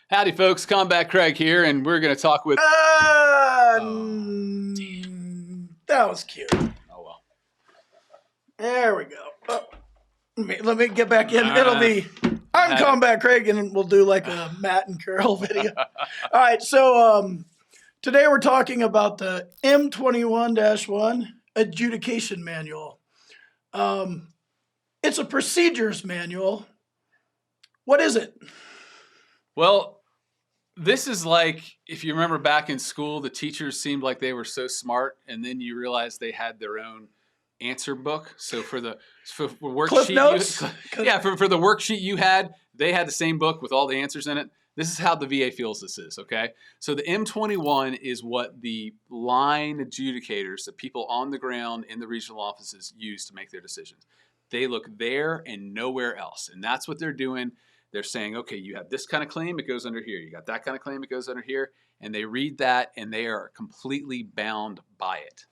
Howdy, folks. Combat Craig here, and we're going to talk with... That was cute. Oh, well. There we go. Oh, let me get back in. It'll be... I'm Had Combat Craig, and we'll do like a Matt and Carol video. All right, so today we're talking about the M21-1 Adjudication Manual. It's a procedures manual. What is it? Well, this is like, if you remember back in school, the teachers seemed like they were so smart, and then you realized they had their own answer book. So for the worksheet, Cliff Notes? For the worksheet you had, they had the same book with all the answers in it. This is how the VA feels this is, okay? So the M21 is what the line adjudicators, the people on the ground in the regional offices, use to make their decisions. They look there and nowhere else, and that's what they're doing. They're saying, okay, you have this kind of claim, it goes under here. You got that kind of claim, it goes under here. And they read that, and they are completely bound by it.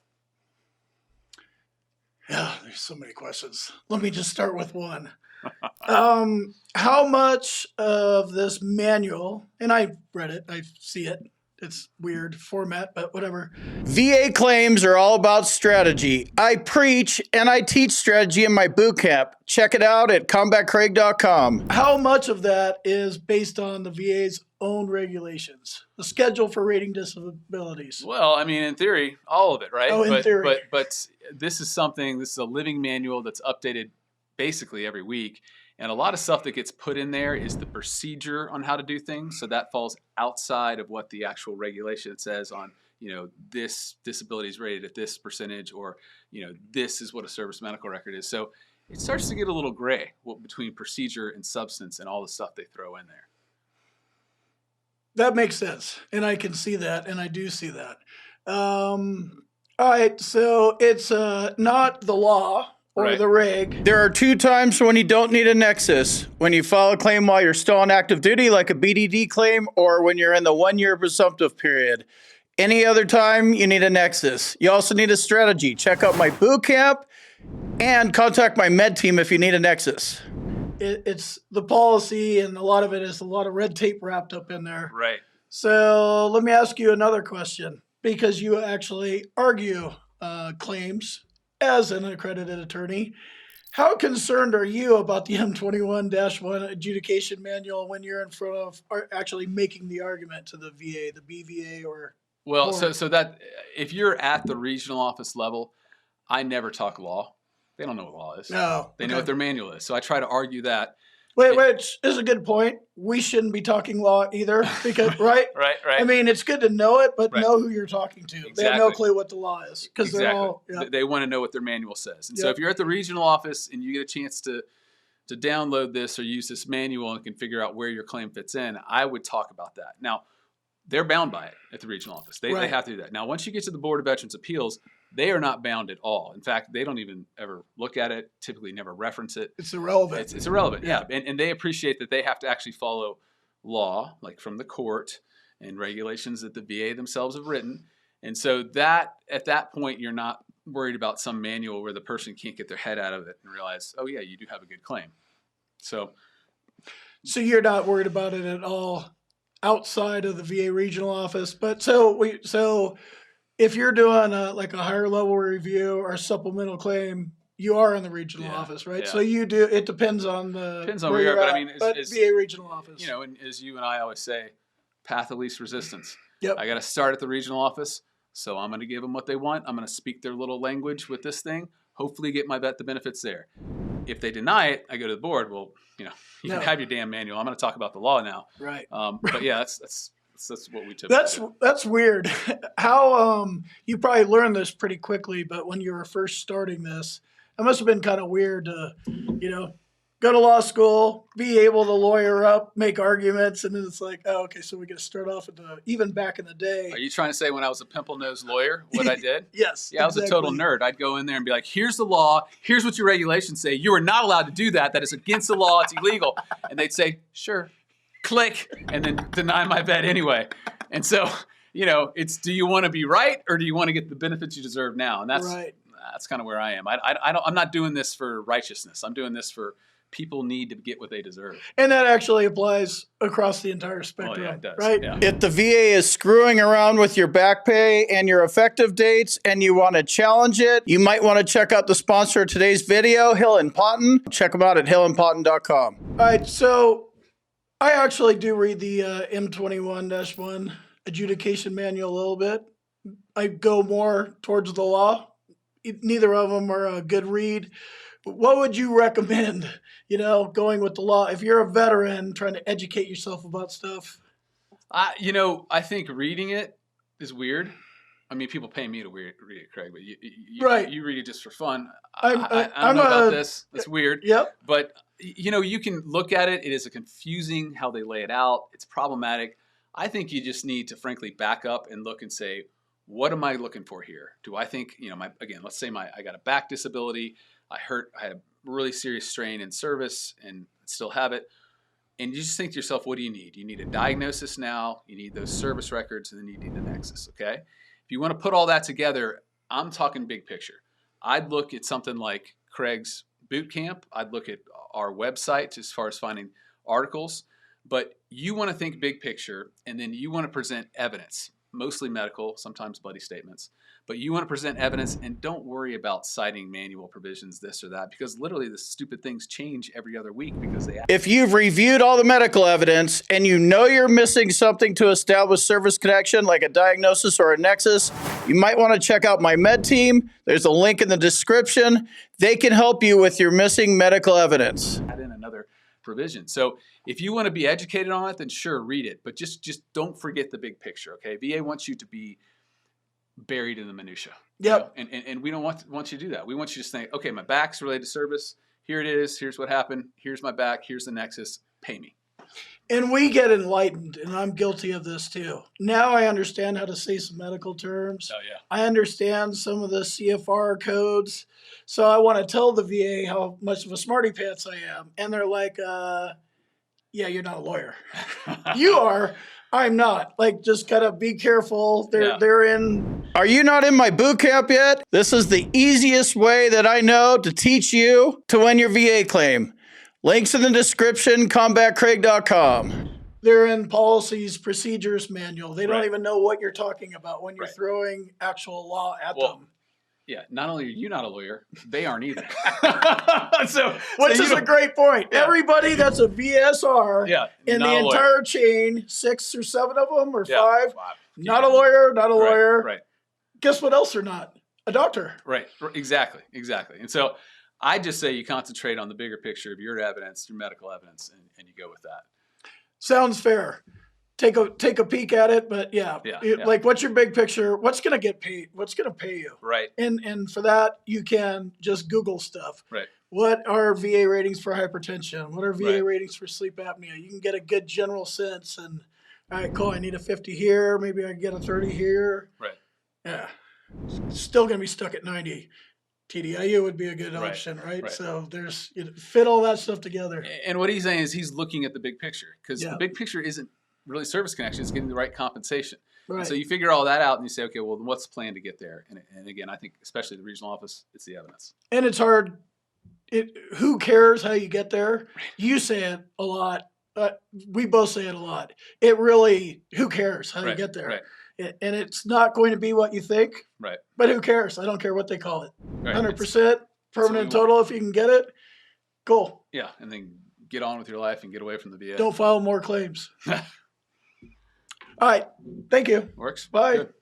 Yeah, there's so many questions. Let me just start with one. How much of this manual, and I read it, I see it. It's weird format, but whatever. VA claims are all about strategy. I preach and I teach strategy in my boot camp. Check it out at combatcraig.com. How much of that is based on the VA's own regulations? The schedule for rating disabilities. Well, I mean, in theory, all of it, right? Oh, in theory. But this is a living manual that's updated basically every week. And a lot of stuff that gets put in there is the procedure on how to do things. So that falls outside of what the actual regulation says on, this disability is rated at this percentage, or, this is what a service medical record is. So it starts to get a little gray between procedure and substance and all the stuff they throw in there. That makes sense. And I can see that. And I do see that. All right. So it's not the law. Or right. The reg. There are 2 times when you don't need a nexus. When you file a claim while you're still on active duty, like a BDD claim, or when you're in the 1-year presumptive period. Any other time, you need a nexus. You also need a strategy. Check out my boot camp and contact my med team if you need a nexus. It's the policy, and a lot of it is a lot of red tape wrapped up in there. Right. So let me ask you another question, because you actually argue claims as an accredited attorney. How concerned are you about the M21-1 adjudication manual when you're in front of actually making the argument to the VA, the BVA, or... Well, so that if you're at the regional office level, I never talk law. They don't know what law is. No. They know what their manual is. So I try to argue that. Which is a good point. We shouldn't be talking law either, because right? Right. I mean, it's good to know it, but right. Know who you're talking to. Exactly. They have no clue what the law is, because they're all. Yep. They want to know what their manual says. And so if you're at the regional office and you get a chance to download this or use this manual and can figure out where your claim fits in, I would talk about that. Now, they're bound by it at the regional office. They have to do that. Now, once you get to the Board of Veterans Appeals, they are not bound at all. In fact, they don't even ever look at it, typically never reference it. It's irrelevant. It's irrelevant, yeah. And they appreciate that they have to actually follow law, like from the court and regulations that the VA themselves have written. And so that at that point, you're not worried about some manual where the person can't get their head out of it and realize, oh, yeah, you do have a good claim. So you're not worried about it at all outside of the VA regional office. But so if you're doing like a higher level review or supplemental claim, you are in the regional office, right? Yeah. So you do. It depends on where you're at. But I mean, VA regional office. And as you and I always say, path of least resistance. Yep. I got to start at the regional office, so I'm going to give them what they want. I'm going to speak their little language with this thing. Hopefully, get the benefits there. If they deny it, I go to the board. Well, you can have your damn manual. I'm going to talk about the law now. Right. But yeah, that's what we typically do. That's weird. How you probably learned this pretty quickly, but when you were first starting this, it must have been kind of weird to, go to law school, be able to lawyer up, make arguments, and then it's like, oh, okay, so we got to start off at even back in the day. Are you trying to say when I was a pimple-nosed lawyer, what I did? Yes. Yeah, exactly. I was a total nerd. I'd go in there and be like, here's the law. Here's what your regulations say. You are not allowed to do that. That is against the law. It's illegal. And they'd say, sure. Click, and then deny my vet anyway. And so, it's, do you want to be right, or do you want to get the benefits you deserve now? And that's kind of where I am. I'm not doing this for righteousness. I'm doing this for people need to get what they deserve. And that actually applies across the entire spectrum, it does, right? yeah. If the VA is screwing around with your back pay and your effective dates and you want to challenge it, you might want to check out the sponsor of today's video, Hill and Ponton. Check them out at hillandponton.com. All right, so I actually do read the M21-1 Adjudication Manual a little bit. I go more towards the law. Neither of them are a good read. What would you recommend, going with the law? If you're a veteran trying to educate yourself about stuff. I think reading it is weird. I mean, people pay me to read it, Craig, but Right. you read it just for fun. I'm I don't know about this. It's weird. Yep. But, you can look at it. It is confusing how they lay it out. It's problematic. I think you just need to, frankly, back up and look and say, what am I looking for here? Do I think, let's say I got a back disability. I had a really serious strain in service and still have it. And you just think to yourself, what do you need? You need a diagnosis now, you need those service records, and then you need a nexus, okay? If you want to put all that together, I'm talking big picture. I'd look at something like Craig's boot camp. I'd look at our website as far as finding articles. But you want to think big picture, and then you want to present evidence, mostly medical, sometimes bloody statements. But you want to present evidence, and don't worry about citing manual provisions, this or that, because literally the stupid things change every other week because they. If you've reviewed all the medical evidence and you know you're missing something to establish service connection, like a diagnosis or a nexus, you might want to check out my med team. There's a link in the description. They can help you with your missing medical evidence. Add in another provision. So if you want to be educated on it, then sure, read it. But just don't forget the big picture, okay? VA wants you to be buried in the minutia. Yep. And we don't want you to do that. We want you to just think, okay, my back's related to service. Here it is. Here's what happened. Here's my back. Here's the nexus. Pay me. And we get enlightened, and I'm guilty of this too. Now I understand how to say some medical terms. Oh, yeah. I understand some of the CFR codes. So I want to tell the VA how much of a smarty pants I am. And they're like, yeah, you're not a lawyer. You are. I'm not. Like, just kind of be careful. They're in. Are you not in my boot camp yet? This is the easiest way that I know to teach you to win your VA claim. Links in the description, combatcraig.com. They're in policies, procedures manual. They don't Right. even know what you're talking about when you're Right. throwing actual law at Well, them. Yeah, not only are you not a lawyer, they aren't either. Which is a great point. Yeah. Everybody that's a VSR Yeah, in not the a lawyer. entire chain, 6 or 7 of them or Yeah, 5, wow. not a lawyer, not a Right, lawyer. Right. Guess what else they're not? A doctor. Right. Exactly. And so I just say you concentrate on the bigger picture of your evidence, your medical evidence, and you go with that. Sounds fair. Take a peek at it, but yeah. Like, what's your big picture? What's going to get paid? What's going to pay you? Right. And for that, you can just Google stuff. Right. What are VA ratings for hypertension? What are VA Right. ratings for sleep apnea? You can get a good general sense. And all right, cool. I need a 50 here. Maybe I can get a 30 here. Right. Yeah. Still going to be stuck at 90. TDIU would be a good Right. option, right? Right. So there's fit all that stuff together. And what he's saying is he's looking at the big picture, because Yeah. the big picture isn't really service connection. It's getting the right compensation. Right. So you figure all that out and you say, okay, well, what's the plan to get there? And again, I think especially the regional office, it's the evidence. And it's hard. Who cares how you get there? You say it a lot. We both say it a lot. It really, who cares how you Right. get there? Right. And it's not going to be what you think. Right. But who cares? I don't care what they call it. Right. 100% permanent we want. total if you can get it. Cool. Yeah. And then get on with your life and get away from the VA. Don't file more claims. All right. Thank you. Works. Bye. Good.